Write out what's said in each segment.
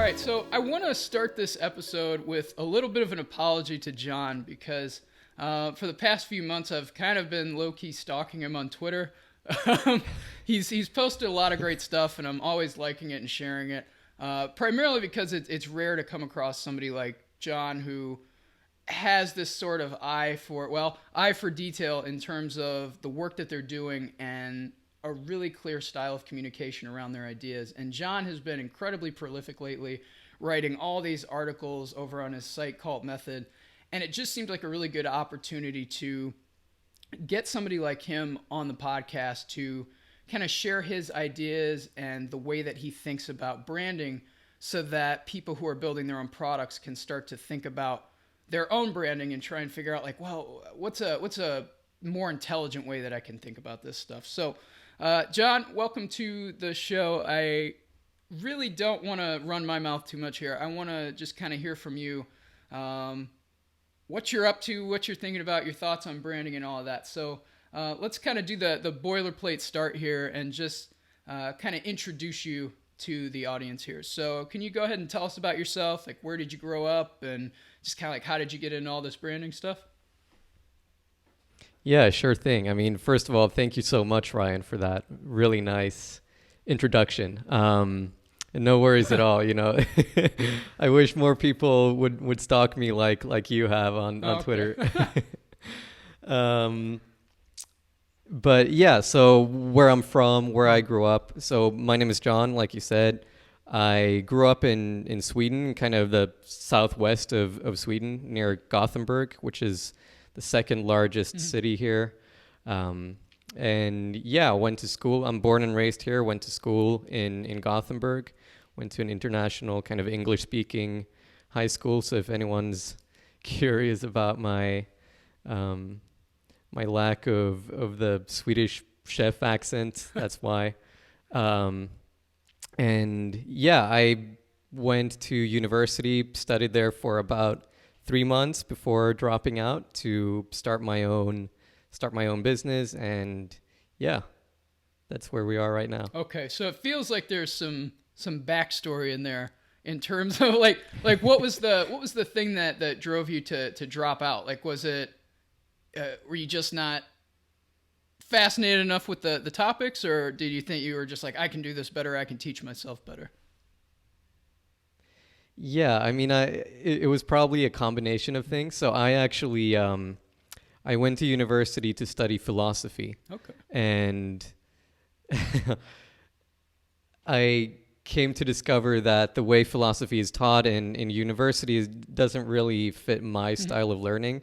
right, so I want to start this episode with a little bit of an apology to Jon because for the past few months I've kind of been low-key stalking him on Twitter. He's posted a lot of great stuff, and I'm always liking it and sharing it, primarily because it's rare to come across somebody like Jon who has this sort of eye for detail in terms of the work that they're doing and a really clear style of communication around their ideas. And Jon has been incredibly prolific lately, writing all these articles over on his site Cult Method. And it just seemed like a really good opportunity to get somebody like him on the podcast to kind of share his ideas and the way that he thinks about branding so that people who are building their own products can start to think about their own branding and try and figure out like, well, what's a more intelligent way that I can think about this stuff. So, Jon, welcome to the show. I really don't want to run my mouth too much here. I want to just kind of hear from you what you're up to, what you're thinking about, your thoughts on branding and all of that. So let's kind of do the boilerplate start here and just kind of introduce you to the audience here. So can you go ahead and tell us about yourself? Like, where did you grow up and just kind of like how did you get into all this branding stuff? Yeah, sure thing. I mean, first of all, thank you so much, Ryan, for that really nice introduction. And no worries at all. You know, I wish more people would stalk me like you have on Twitter. But yeah, so where I'm from, where I grew up. So my name is Jon, like you said. I grew up in Sweden, kind of the southwest of Sweden, near Gothenburg, which is the second largest city here. And yeah, went to school. I'm born and raised here, went to school in Gothenburg, went to an international kind of English-speaking high school. So if anyone's curious about my my lack of the Swedish chef accent, that's why. And yeah, I went to university, studied there for about 3 months before dropping out to start my own business. And yeah, that's where we are right now. Okay, so it feels like there's some backstory in there in terms of like what was the thing that drove you to drop out? Like, was it were you just not fascinated enough with the topics, or did you think you were just like, I can do this better, I can teach myself better? Yeah, I mean, it was probably a combination of things. So I actually I went to university to study philosophy. Okay. And I came to discover that the way philosophy is taught in universities doesn't really fit my style of learning.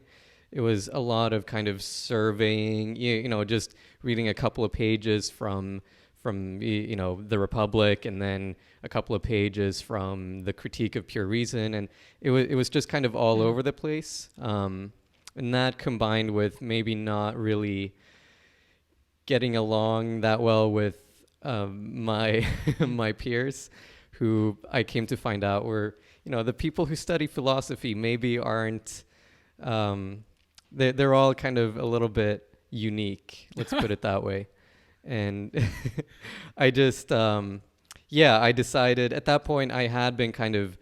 It was a lot of kind of surveying, you know, just reading a couple of pages from you know, the Republic, and then a couple of pages from the Critique of Pure Reason, and it was just kind of all over the place. And that combined with maybe not really getting along that well with my my peers, who I came to find out were, you know, the people who study philosophy maybe aren't. They're all kind of a little bit unique. Let's put it that way. And I just, I decided at that point I had been kind of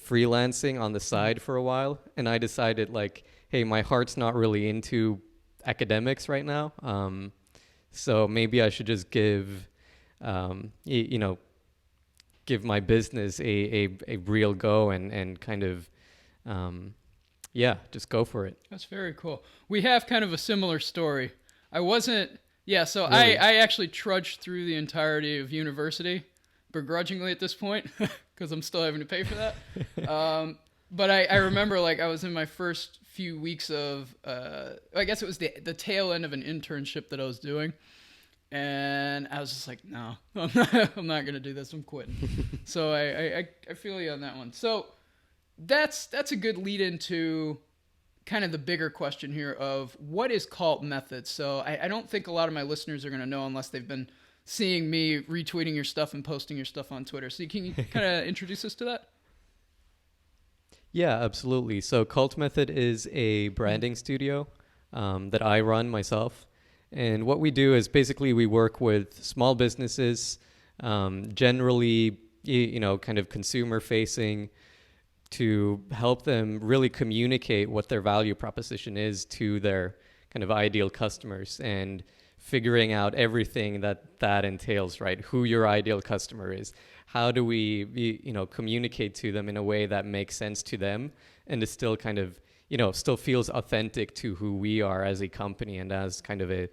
freelancing on the side for a while. And I decided like, hey, my heart's not really into academics right now. So maybe I should just give my business a real go and kind of, just go for it. That's very cool. We have kind of a similar story. I wasn't... Yeah, so Really? I actually trudged through the entirety of university, begrudgingly at this point, because I'm still having to pay for that. But I remember, like, I was in my first few weeks of, I guess it was the tail end of an internship that I was doing, and I was just like, no, I'm not going to do this, I'm quitting. So I feel you on that one. So that's a good lead into kind of the bigger question here of what is Cult Method. So I don't think a lot of my listeners are going to know unless they've been seeing me retweeting your stuff and posting your stuff on Twitter. So can you kind of introduce us to that? Yeah, absolutely. So Cult Method is a branding studio that I run myself. And what we do is basically we work with small businesses, generally, kind of consumer facing, to help them really communicate what their value proposition is to their kind of ideal customers, and figuring out everything that entails, right? Who your ideal customer is. How do we, communicate to them in a way that makes sense to them, and is still kind of, still feels authentic to who we are as a company and as kind of a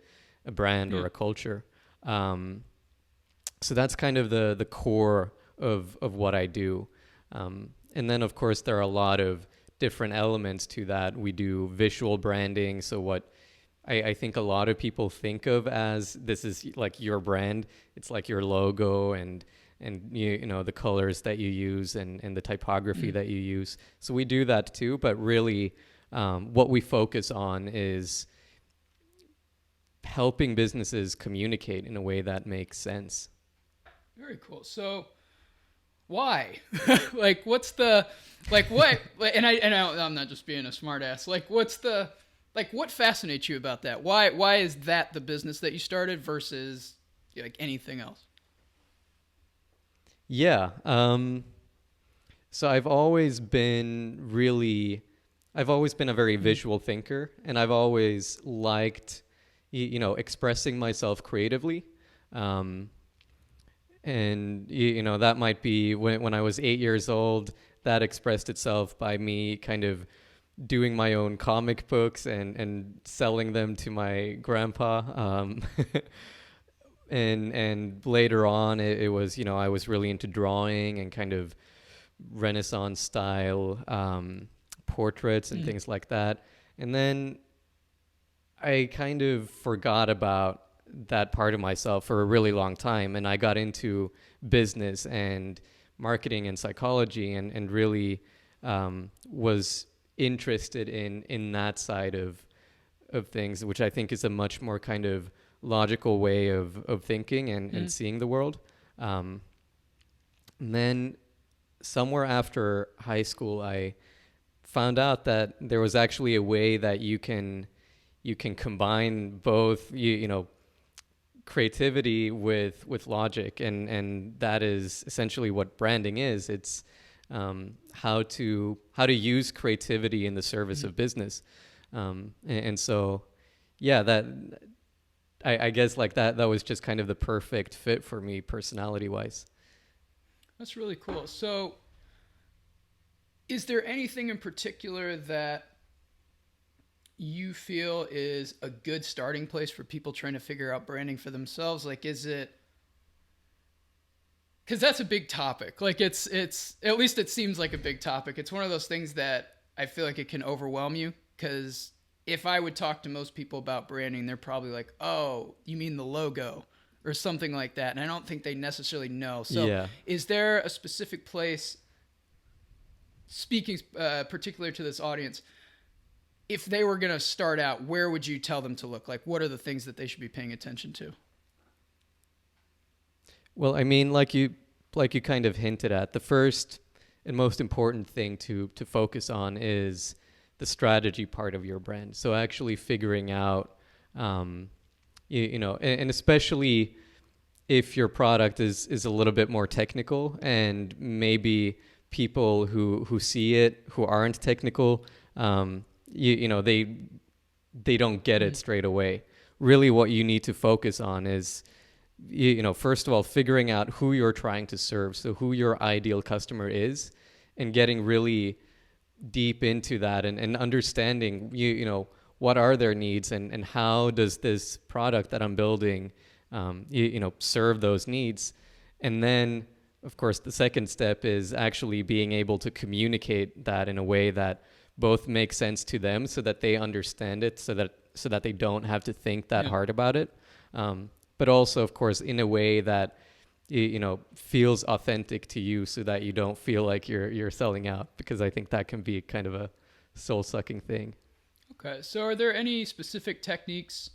brand or a culture. So that's kind of the core of what I do. And then, of course, there are a lot of different elements to that. We do visual branding. So what I think a lot of people think of as this is like your brand. It's like your logo and the colors that you use and the typography that you use. So we do that too. But really, what we focus on is helping businesses communicate in a way that makes sense. Very cool. So why? Like, what's the, like, what, I'm not just being a smart ass. Like, what fascinates you about that? Why is that the business that you started versus like anything else? Yeah. So I've always been a very visual thinker, and I've always liked, expressing myself creatively. And, that might be when I was 8 years old, that expressed itself by me kind of doing my own comic books and selling them to my grandpa. And later on, it was, I was really into drawing and kind of Renaissance style portraits and things like that. And then I kind of forgot about that part of myself for a really long time, and I got into business and marketing and psychology, and really was interested in that side of things, which I think is a much more kind of logical way of thinking and seeing the world. And then somewhere after high school, I found out that there was actually a way that you can combine both creativity with logic, and that is essentially what branding is. It's how to use creativity in the service of business. And so that I guess like that was just kind of the perfect fit for me personality wise. That's really cool. So is there anything in particular that you feel is a good starting place for people trying to figure out branding for themselves? Like, is it, because that's a big topic. Like, it's at least it seems like a big topic. It's one of those things that I feel like it can overwhelm you, because if I would talk to most people about branding, they're probably like, oh, you mean the logo or something like that. And I don't think they necessarily know. So is there a specific place, speaking particular to this audience, if they were going to start out, where would you tell them to look? Like, what are the things that they should be paying attention to? Well, I mean, like you kind of hinted at, the first and most important thing to focus on is the strategy part of your brand. So actually figuring out, and especially if your product is a little bit more technical, and maybe people who see it, who aren't technical, they don't get it straight away. Really what you need to focus on is, first of all, figuring out who you're trying to serve. So who your ideal customer is, and getting really deep into that and understanding, what are their needs, and how does this product that I'm building, serve those needs. And then, of course, the second step is actually being able to communicate that in a way that both makes sense to them, so that they understand it, so that they don't have to think that hard about it. But also, of course, in a way that feels authentic to you, so that you don't feel like you're selling out, because I think that can be kind of a soul-sucking thing. Okay, so are there any specific techniques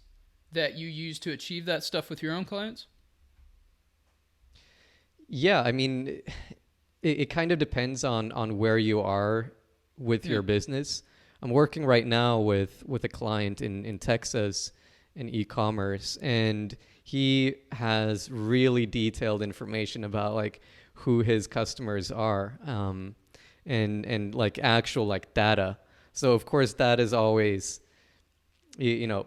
that you use to achieve that stuff with your own clients? Yeah, I mean, it kind of depends on where you are with your business. I'm working right now with a client in Texas in e-commerce, and he has really detailed information about like who his customers are, and like actual like data. So of course that is always, you know,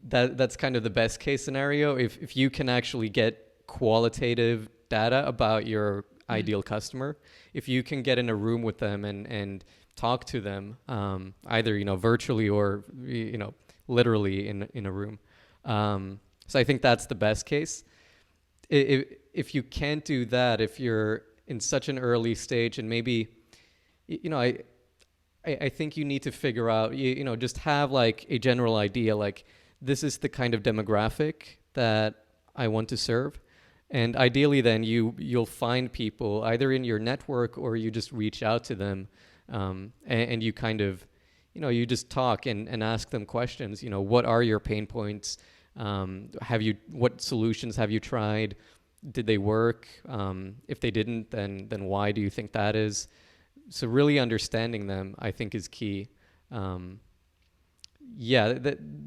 that's kind of the best case scenario if you can actually get qualitative data about your ideal customer. If you can get in a room with them and talk to them, either, you know, virtually or, you know, literally in a room. So I think that's the best case. If you can't do that, if you're in such an early stage, and maybe, you know, I think you need to figure out, you know, just have like a general idea, like this is the kind of demographic that I want to serve. And ideally then you'll find people either in your network or you just reach out to them, and you kind of, you know, you just talk and ask them questions. You know, what are your pain points? What solutions have you tried? Did they work? If they didn't, then why do you think that is? So really understanding them, I think, is key. Yeah,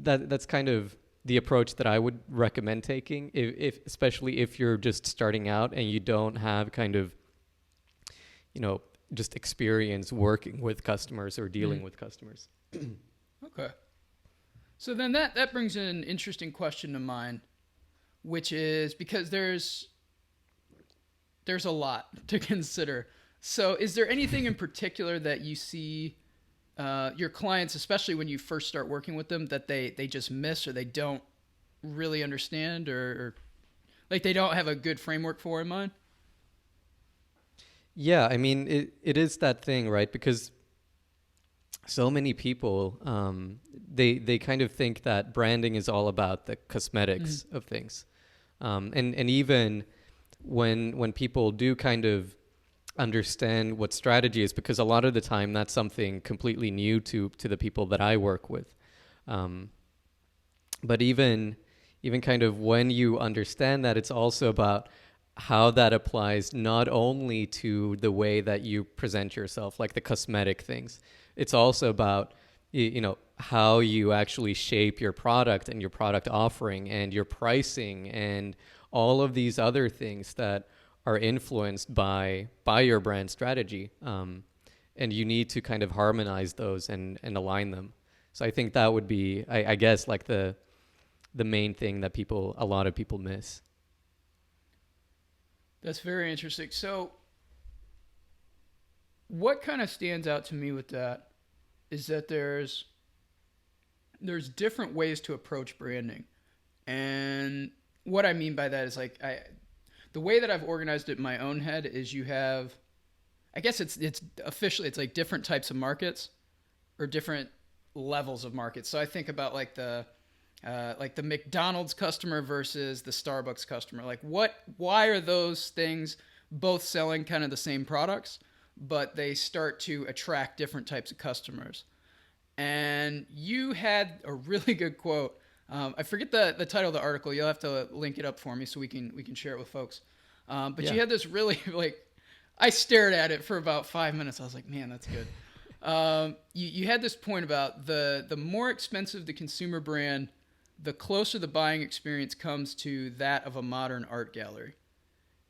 that's kind of the approach that I would recommend taking, if especially if you're just starting out and you don't have kind of, you know, just experience working with customers or dealing with customers. Okay. So then that brings an interesting question to mind, which is because there's a lot to consider. So is there anything in particular that you see your clients, especially when you first start working with them, that they just miss or they don't really understand, or like they don't have a good framework for in mind? Yeah, I mean, it is that thing, right? Because so many people, they kind of think that branding is all about the cosmetics of things. And even when people do kind of understand what strategy is, because a lot of the time that's something completely new to the people that I work with. But even kind of when you understand that, it's also about how that applies not only to the way that you present yourself, like the cosmetic things. It's also about, you know, how you actually shape your product and your product offering and your pricing and all of these other things that are influenced by your brand strategy. And you need to kind of harmonize those and align them. So I think that would be, I guess, like the main thing that a lot of people miss. That's very interesting. So what kind of stands out to me with that is that there's different ways to approach branding. And what I mean by that is like the way that I've organized it in my own head is you have, I guess it's officially it's like different types of markets or different levels of markets. So I think about like the McDonald's customer versus the Starbucks customer. Like why are those things both selling kind of the same products, but they start to attract different types of customers? And you had a really good quote. I forget the title of the article. You'll have to link it up for me so we can share it with folks. But yeah. You had this really like, I stared at it for about 5 minutes. I was like, man, that's good. You had this point about the more expensive the consumer brand, the closer the buying experience comes to that of a modern art gallery.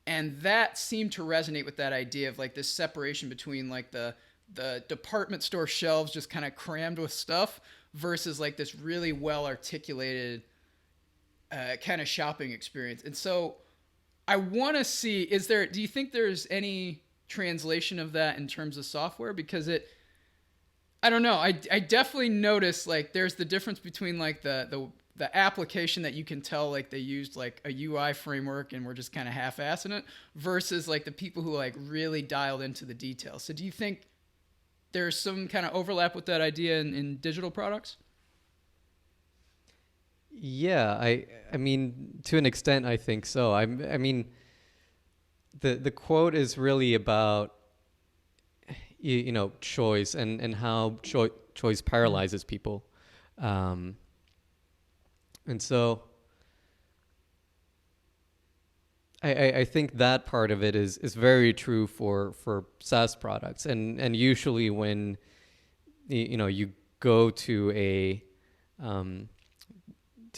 And that seemed to resonate with that idea of like this separation between like the department store shelves just kind of crammed with stuff versus like this really well articulated kind of shopping experience. And so I want to see, do you think there's any translation of that in terms of software? Because I don't know. I definitely noticed like there's the difference between like the application that you can tell like they used like a UI framework and we're just kind of half-assing it versus like the people who like really dialed into the details. So do you think there's some kind of overlap with that idea in digital products? Yeah, I mean, to an extent, I think so. I mean, the quote is really about you know, choice and how choice paralyzes people. And so I think that part of it is very true for SaaS products. And usually when you know you go to a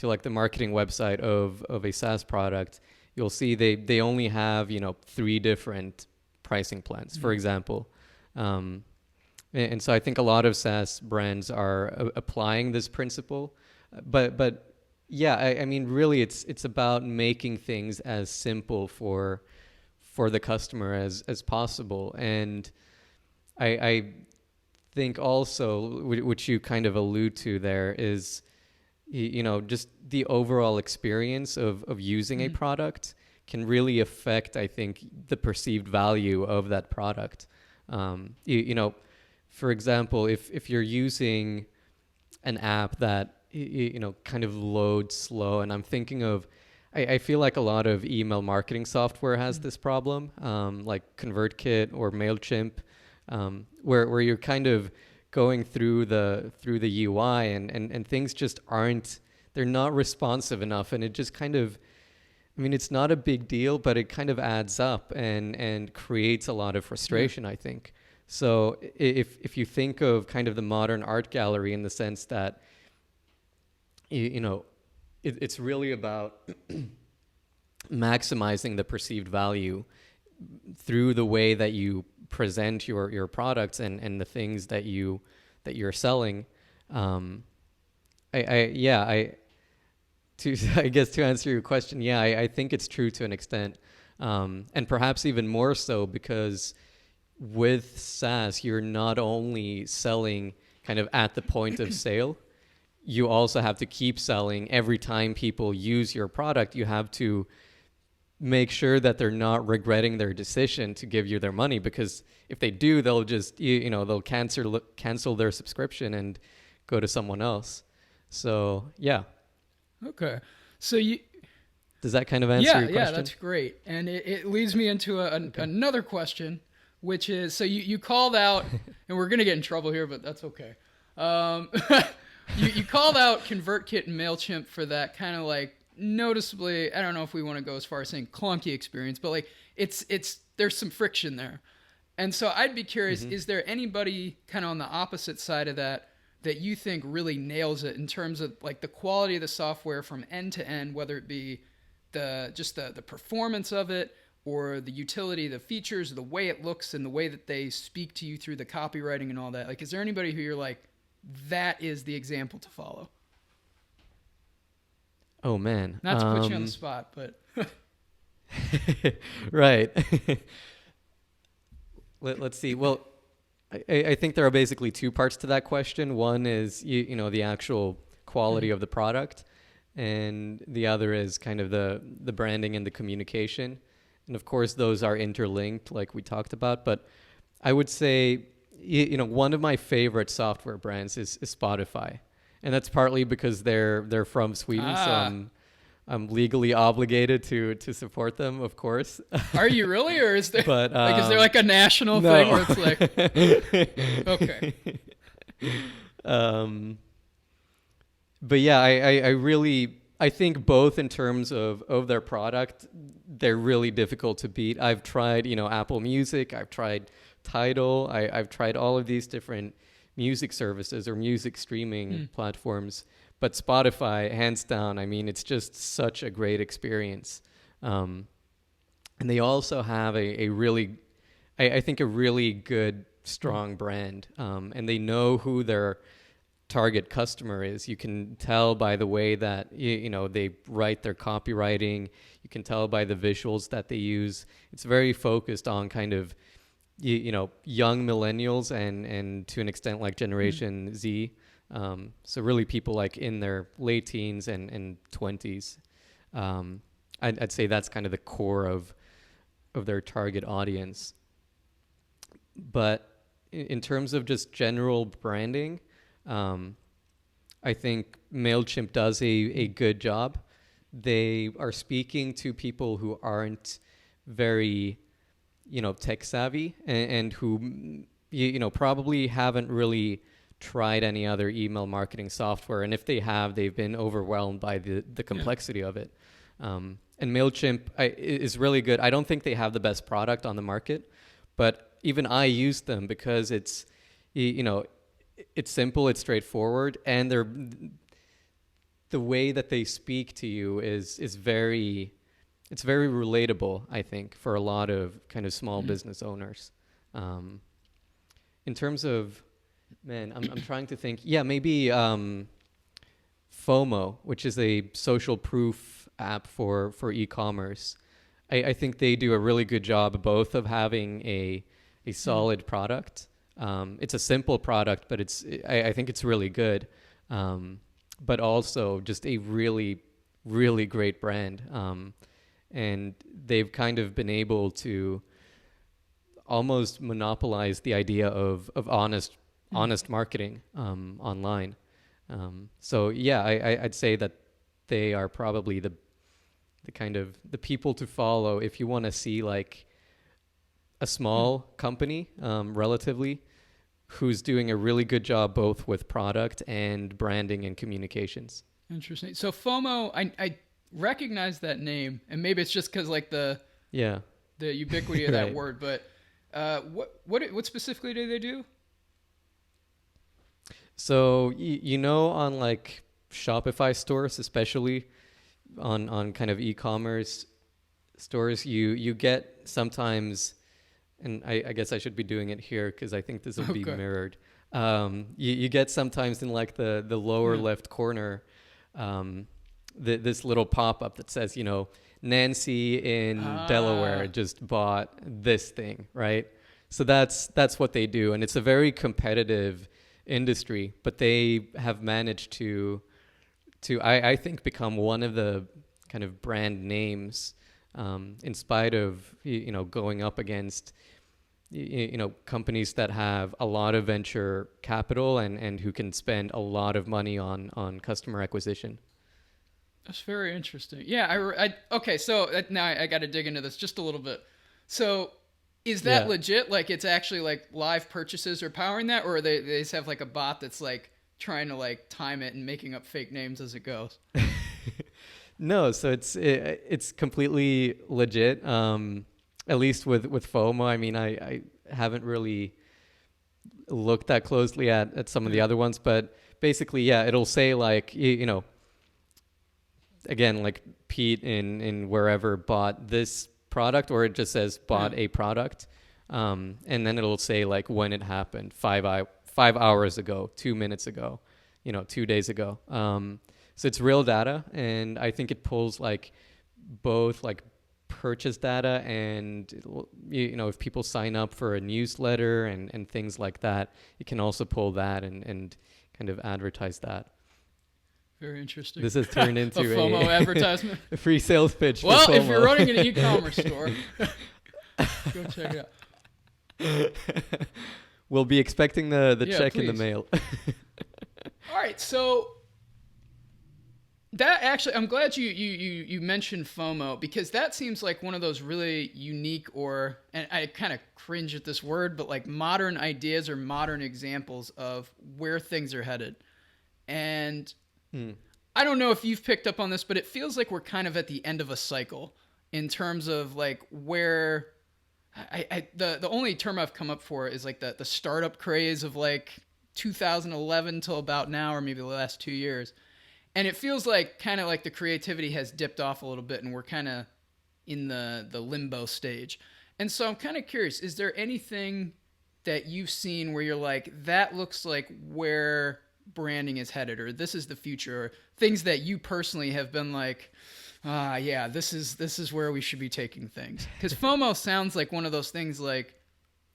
like the marketing website of a SaaS product, you'll see they only have, 3 different pricing plans, for example. And so I think a lot of SaaS brands are applying this principle, but yeah, I mean, really, it's about making things as simple for the customer as possible. And I think also, which you kind of allude to there, is just the overall experience of using a product can really affect, I think, the perceived value of that product. For example, if you're using an app that kind of loads slow, and I'm thinking of, I feel like a lot of email marketing software has this problem, like ConvertKit or Mailchimp, where you're kind of going through the UI and things just they're not responsive enough, and it just kind of, I mean, it's not a big deal, but it kind of adds up and creates a lot of frustration, I think. So if you think of kind of the modern art gallery in the sense that, it's really about maximizing the perceived value through the way that you present your products and the things that you're selling. I guess to answer your question, I think it's true to an extent, and perhaps even more so because with SaaS, you're not only selling kind of at the point of sale, you also have to keep selling every time people use your product. You have to make sure that they're not regretting their decision to give you their money, because if they do, they'll just, they'll cancel their subscription and go to someone else. So, yeah. Okay. So does that kind of answer your question? Yeah, that's great. And it leads me into another question, which is, so you called out, and we're going to get in trouble here, but that's okay. You called out ConvertKit and MailChimp for that kind of like noticeably, I don't know if we want to go as far as saying clunky experience, but like there's some friction there. And so I'd be curious, is there anybody kind of on the opposite side of that you think really nails it in terms of like the quality of the software from end to end, whether it be the performance of it, or the utility, the features, the way it looks, and the way that they speak to you through the copywriting and all that? Like, is there anybody who you're like, that is the example to follow? Oh, man. Not to put you on the spot, but... Right. Let's see. Well, I think there are basically 2 parts to that question. One is, the actual quality of the product, and the other is kind of the branding and the communication. And of course, those are interlinked, like we talked about. But I would say, one of my favorite software brands is Spotify, and that's partly because they're from Sweden, so I'm legally obligated to support them, of course. Are you really, or is there but, is there like a national thing where it's like okay? But yeah, I think both in terms of their product, they're really difficult to beat. I've tried, Apple Music, I've tried Tidal, I've tried all of these different music services or music streaming platforms, but Spotify, hands down, I mean, it's just such a great experience. And they also have a really, I think, a really good, strong brand, and they know who their target customer is. You can tell by the way that they write their copywriting. You can tell by the visuals that they use. It's very focused on kind of young millennials and to an extent like Generation Z. So really people like in their late teens and 20s. I'd say that's kind of the core of their target audience. But in terms of just general branding, I think MailChimp does a good job. They are speaking to people who aren't very, tech savvy and who, probably haven't really tried any other email marketing software. And if they have, they've been overwhelmed by the complexity of it. And MailChimp is really good. I don't think they have the best product on the market, but even I use them because it's, it's simple, it's straightforward, and the way that they speak to you is very, it's very relatable, I think, for a lot of kind of small business owners. In terms of, man, I'm trying to think. Yeah, maybe FOMO, which is a social proof app for e-commerce. I think they do a really good job both of having a solid product. It's a simple product, but I think it's really good. But also just a really, really great brand. And they've kind of been able to almost monopolize the idea of honest marketing online. So yeah, I'd say that they are probably the kind of the people to follow if you want to see like a small company, relatively, who's doing a really good job both with product and branding and communications. Interesting. So FOMO, I recognize that name, and maybe it's just because like the ubiquity of that Right. word. But what specifically do they do? So on like Shopify stores, especially on kind of e-commerce stores, you get sometimes, and I guess I should be doing it here because I think this will be mirrored. You get sometimes in like the lower left corner, this little pop-up that says, Nancy in Delaware just bought this thing, right? So that's what they do, and it's a very competitive industry, but they have managed to I think become one of the kind of brand names, in spite of going up against companies that have a lot of venture capital and who can spend a lot of money on customer acquisition. That's very interesting. Yeah, okay. So now I got to dig into this just a little bit. So is that legit? Like it's actually like live purchases are powering that, or they just have like a bot that's like trying to like time it and making up fake names as it goes? No, so it's completely legit. At least with FOMO. I mean, I haven't really looked that closely at some of the other ones, but basically, yeah, it'll say like again, like Pete in wherever bought this product, or it just says bought a product, and then it'll say like when it happened, 5 hours ago, 2 minutes ago, 2 days ago. So it's real data, and I think it pulls like both like purchase data and if people sign up for a newsletter and things like that, it can also pull that and kind of advertise that. Very interesting. This has turned into a FOMO advertisement. A free sales pitch. Well, for FOMO. If you're running an e-commerce store, go check it out. We'll be expecting the check please. in the mail. All right, so that actually, I'm glad you mentioned FOMO, because that seems like one of those really unique, and I kind of cringe at this word, but like modern ideas or modern examples of where things are headed. And I don't know if you've picked up on this, but it feels like we're kind of at the end of a cycle in terms of like where the only term I've come up for is like the startup craze of like 2011 till about now, or maybe the last 2 years. And it feels like kind of like the creativity has dipped off a little bit and we're kind of in the limbo stage. And so I'm kind of curious, is there anything that you've seen where you're like, that looks like where branding is headed, or this is the future, or things that you personally have been like, yeah, this is where we should be taking things? Because FOMO sounds like one of those things, like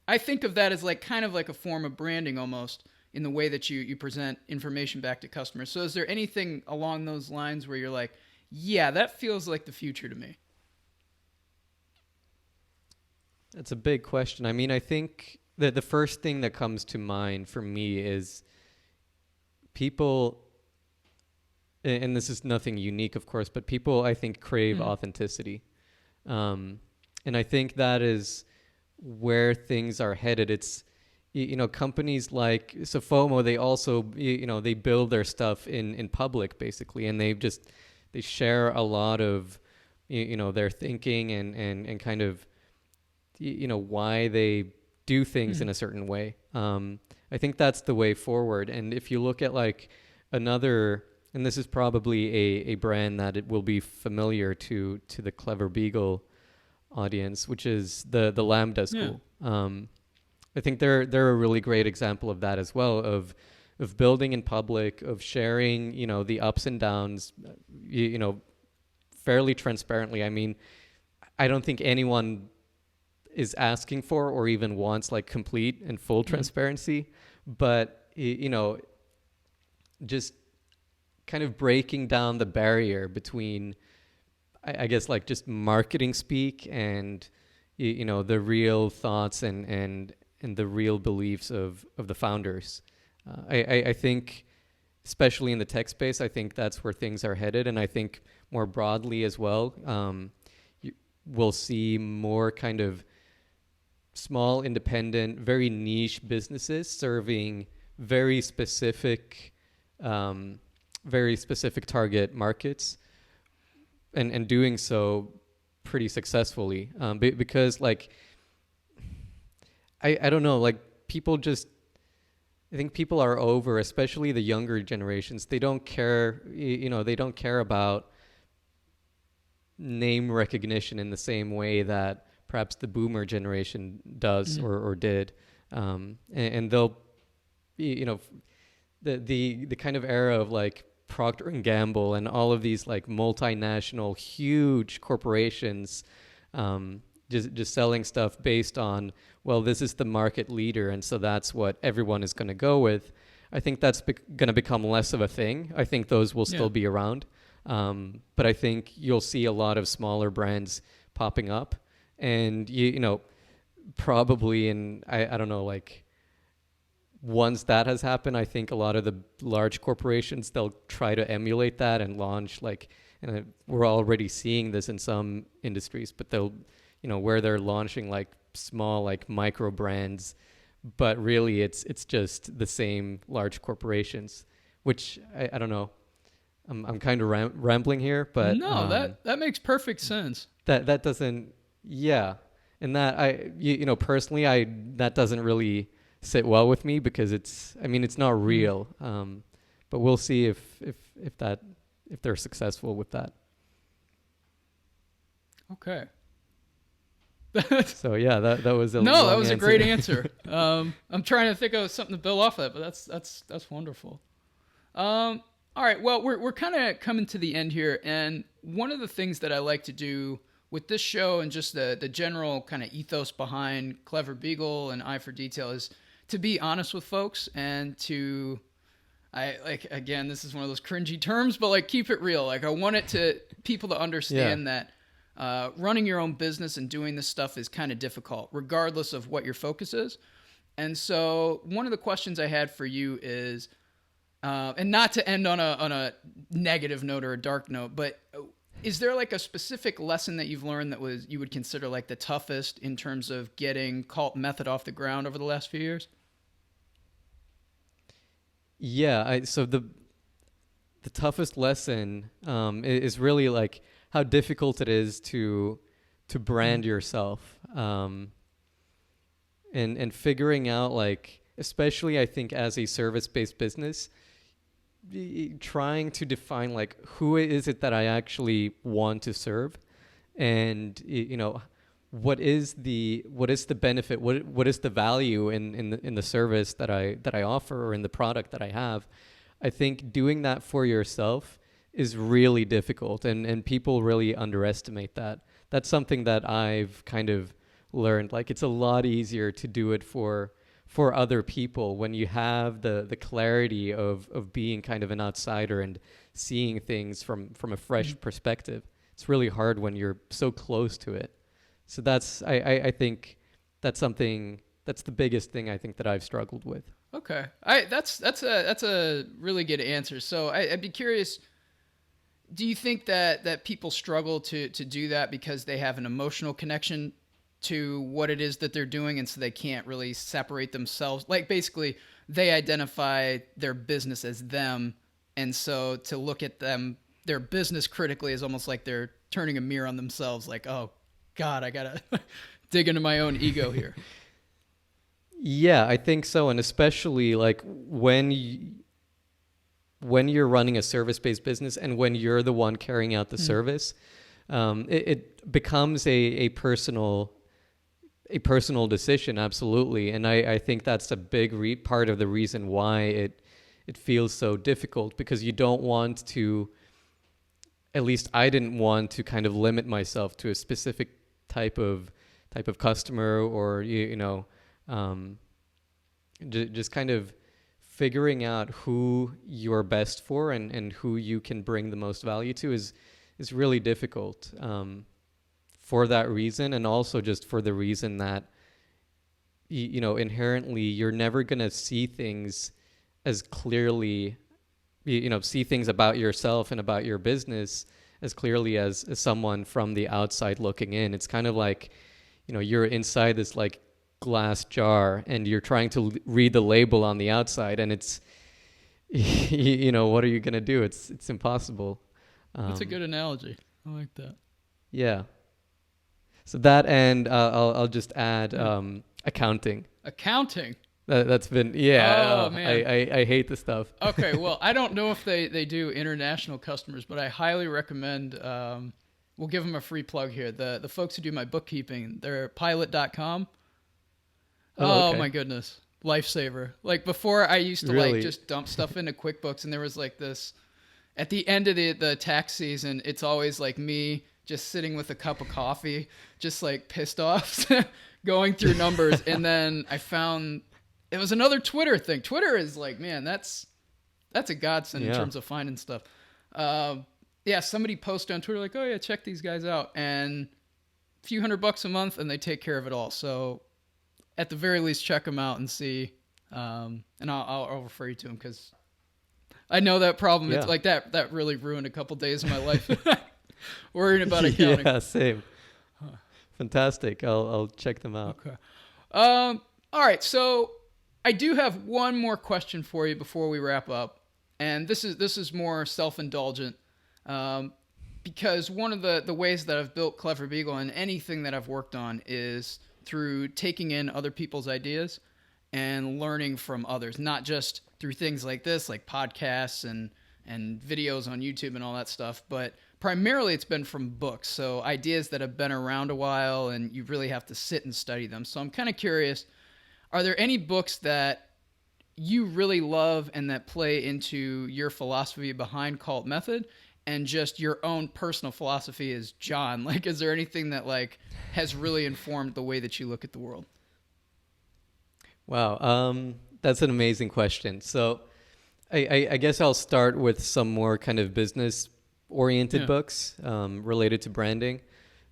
I think of that as like kind of like a form of branding almost, in the way that you present information back to customers. So is there anything along those lines where you're like, yeah, that feels like the future to me? That's a big question. I mean, I think that the first thing that comes to mind for me is people, and this is nothing unique, of course, but people, I think, crave authenticity. And I think that is where things are headed. It's, companies like, so FOMO, they also, they build their stuff in public, basically, and they share a lot of, their thinking and kind of, why they do things in a certain way. I think that's the way forward. And if you look at like another and this is probably a brand that it will be familiar to the Clever Beagle audience, which is the Lambda Yeah. school. I think they're a really great example of that as well, of building in public, of sharing, the ups and downs, you know, fairly transparently. I mean, I don't think anyone is asking for or even wants like complete and full transparency, but just kind of breaking down the barrier between, I guess, like just marketing speak and the real thoughts and the real beliefs of the founders. I think, especially in the tech space, I think that's where things are headed, and I think more broadly as well, we'll see more kind of small, independent, very niche businesses serving very specific target markets, and doing so pretty successfully, because like I don't know, like I think people are over, especially the younger generations. They don't care, they don't care about name recognition in the same way that perhaps the boomer generation does or did. And they'll, the kind of era of like Procter and Gamble and all of these like multinational huge corporations, just selling stuff based on, well, this is the market leader, and so that's what everyone is going to go with. I think that's going to become less of a thing. I think those will still be around. But I think you'll see a lot of smaller brands popping up, and probably I don't know, like once that has happened, I think a lot of the large corporations, they'll try to emulate that and launch and we're already seeing this in some industries, but they'll, where they're launching like small, like micro brands, but really it's just the same large corporations, which I don't know. I'm kind of rambling here, but no, that makes perfect sense. That doesn't, yeah, and that personally, that doesn't really sit well with me, because it's not real. But we'll see if they're successful with that. Okay. So yeah, that was a no, that was answer. a great answer. I'm trying to think of something to build off of that, but that's wonderful. All right, well, we're kind of coming to the end here, and one of the things that I like to do with this show and just the general kind of ethos behind Clever Beagle and Eye for Detail is to be honest with folks, and to, again, this is one of those cringy terms, but like keep it real. Like I want people to understand that running your own business and doing this stuff is kind of difficult, regardless of what your focus is. And so one of the questions I had for you is, and not to end on a negative note or a dark note, but is there like a specific lesson that you've learned that you would consider like the toughest in terms of getting Cult Method off the ground over the last few years? Yeah, so the toughest lesson is really like how difficult it is to brand yourself, and figuring out, like, especially I think as a service-based business, trying to define like who is it that I actually want to serve, and what is the benefit, what is the value in the service that I offer, or in the product that I have. I think doing that for yourself is really difficult, and people really underestimate that. That's something that I've kind of learned. Like, it's a lot easier to do it for other people when you have the clarity of being kind of an outsider and seeing things from a fresh perspective. It's really hard when you're so close to it. So that's, I think that's the biggest thing I think that I've struggled with. Okay. That's a really good answer. So I'd be curious, do you think that people struggle to do that because they have an emotional connection to what it is that they're doing, and so they can't really separate themselves? Like, basically, they identify their business as them, and so to look at their business critically is almost like they're turning a mirror on themselves, like, oh, God, I gotta dig into my own ego here. Yeah, I think so. And especially like when when you're running a service-based business and when you're the one carrying out the service, it becomes a personal decision, absolutely. And I think that's a big part of the reason why it feels so difficult, because you don't want to, at least I didn't want to kind of limit myself to a specific type of customer, or just kind of figuring out who you're best for and who you can bring the most value to is really difficult, for that reason, and also just for the reason that inherently you're never going to see things as clearly, see things about yourself and about your business as clearly as someone from the outside looking in. It's kind of like, you're inside this like glass jar and you're trying to read the label on the outside, and it's, what are you going to do? It's impossible. That's a good analogy. I like that. Yeah. So that, and I'll just add accounting. Accounting? That's been, Oh, man. I hate the stuff. Okay, well, I don't know if they do international customers, but I highly recommend, we'll give them a free plug here. The folks who do my bookkeeping, they're pilot.com. Oh, my goodness. Lifesaver. Like before, I used to Really? like just dump stuff into QuickBooks, and there was like this, at the end of the tax season, it's always like me just sitting with a cup of coffee, just like pissed off, going through numbers. And then I found it was another Twitter thing. Twitter is like, man, that's a godsend in terms of finding stuff. Somebody posted on Twitter like, oh yeah, check these guys out, and a few $100 a month, and they take care of it all. So at the very least, check them out and see. And I'll refer you to them, because I know that problem. Yeah. It's like that really ruined a couple days of my life. Worrying about accounting. Yeah, same. Fantastic. I'll check them out. Okay. All right. So I do have one more question for you before we wrap up, and this is more self-indulgent, because one of the ways that I've built Clever Beagle and anything that I've worked on is through taking in other people's ideas and learning from others, not just through things like this, like podcasts and videos on YouTube and all that stuff, but primarily it's been from books. So ideas that have been around a while and you really have to sit and study them. So I'm kind of curious, are there any books that you really love and that play into your philosophy behind Cult Method and just your own personal philosophy as Jon? Like, is there anything that like has really informed the way that you look at the world? Wow. That's an amazing question. So I guess I'll start with some more kind of business-oriented books related to branding.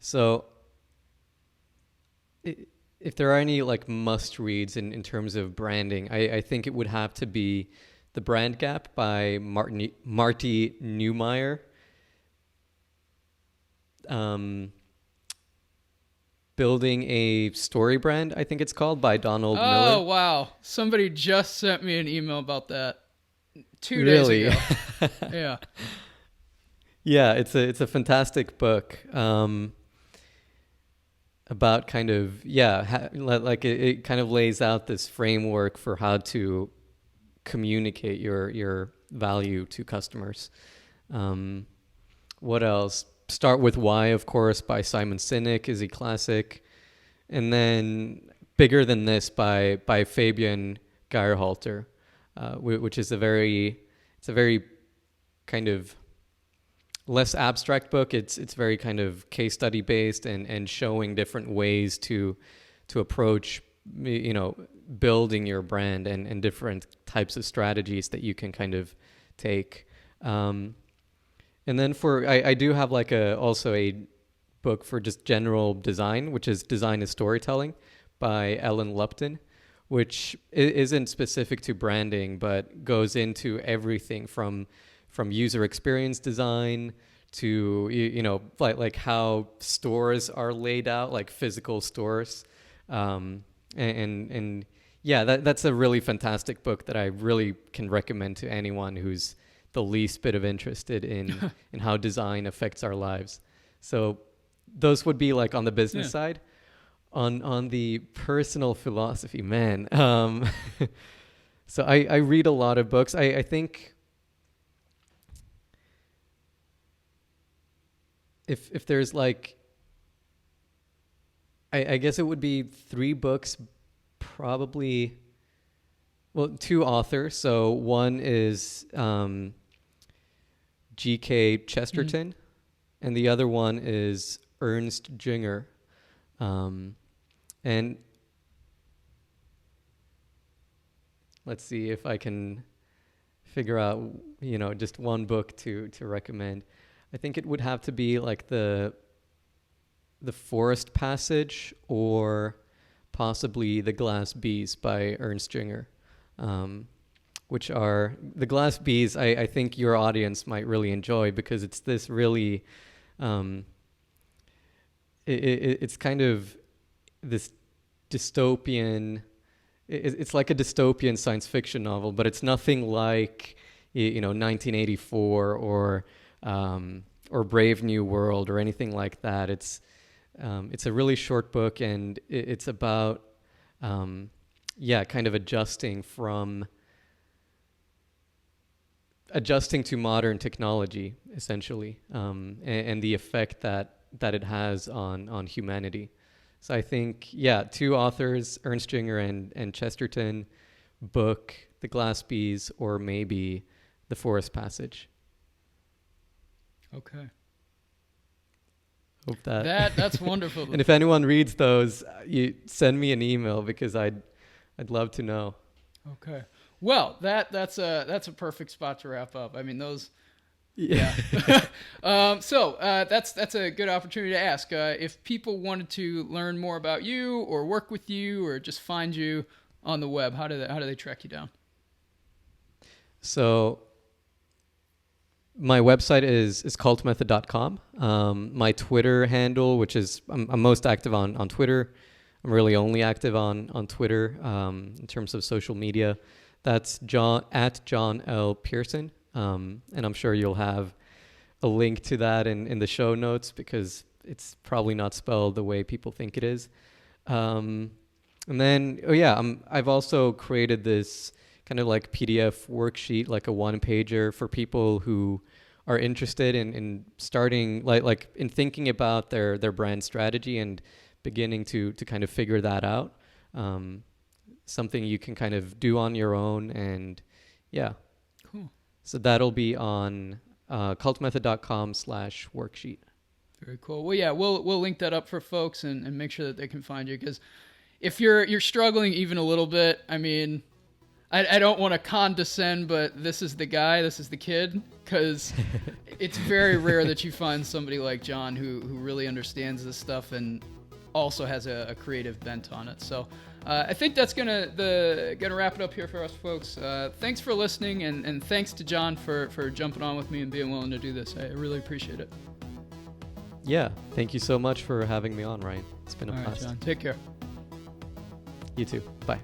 So if there are any like must-reads in terms of branding, I think it would have to be The Brand Gap by Marty Neumeier. Building a Story Brand, I think it's called, by Donald Miller. Oh, wow. Somebody just sent me an email about that 2 days ago. Yeah. Yeah, it's a fantastic book about kind of, like it kind of lays out this framework for how to communicate your value to customers. What else? Start with Why, of course, by Simon Sinek is a classic. And then Bigger Than This by Fabian Geierhalter, which is a very kind of less abstract book. It's very kind of case study based and showing different ways to approach, building your brand and different types of strategies that you can kind of take. And then I do have like also a book for just general design, which is Design is Storytelling by Ellen Lupton, which isn't specific to branding, but goes into everything from user experience design to, like how stores are laid out, like physical stores. And yeah, that's a really fantastic book that I really can recommend to anyone who's the least bit of interested in how design affects our lives. So those would be like on the business side. On the personal philosophy, man. So I read a lot of books. I think if there's like, I guess it would be 3 books, probably. Well, 2 authors. So one is G.K. Chesterton, and the other one is Ernst Jünger. And let's see if I can figure out, just one book to recommend. I think it would have to be like the Forest Passage, or possibly The Glass Bees by Ernst Jünger, which are The Glass Bees. I think your audience might really enjoy, because it's this really, it's kind of this dystopian. It's like a dystopian science fiction novel, but it's nothing like 1984 or Brave New World or anything like that. It's a really short book, and it's about kind of adjusting to modern technology, essentially, and the effect that it has on humanity. So I think, 2 authors, Ernst Jünger and Chesterton, book The Glass Bees, or maybe The Forest Passage. Okay. Hope that's wonderful. And if anyone reads those, you send me an email, because I'd love to know. Okay. Well, that's a perfect spot to wrap up. I mean, those. Yeah. So that's a good opportunity to ask if people wanted to learn more about you, or work with you, or just find you on the web. How do they track you down? So my website is cultmethod.com. My Twitter handle, which is I'm most active on Twitter. I'm really only active on Twitter in terms of social media. That's Jon L. Persson. And I'm sure you'll have a link to that in the show notes, because it's probably not spelled the way people think it is. And then, I've also created this kind of like PDF worksheet, like a 1-pager for people who are interested in starting, like in thinking about their brand strategy and beginning to kind of figure that out. Something you can kind of do on your own, and Cool. So that'll be on cultmethod.com/worksheet. Very cool. Well, yeah, we'll link that up for folks and make sure that they can find you, because if you're struggling even a little bit, I mean, I don't want to condescend, but this is the guy, this is the kid, because it's very rare that you find somebody like Jon who really understands this stuff and also has a creative bent on it. So I think that's gonna wrap it up here for us, folks. Thanks for listening, and thanks to Jon for jumping on with me and being willing to do this. I really appreciate it. Yeah, thank you so much for having me on, Ryan. It's been a blast. All right, Jon, take care. You too. Bye.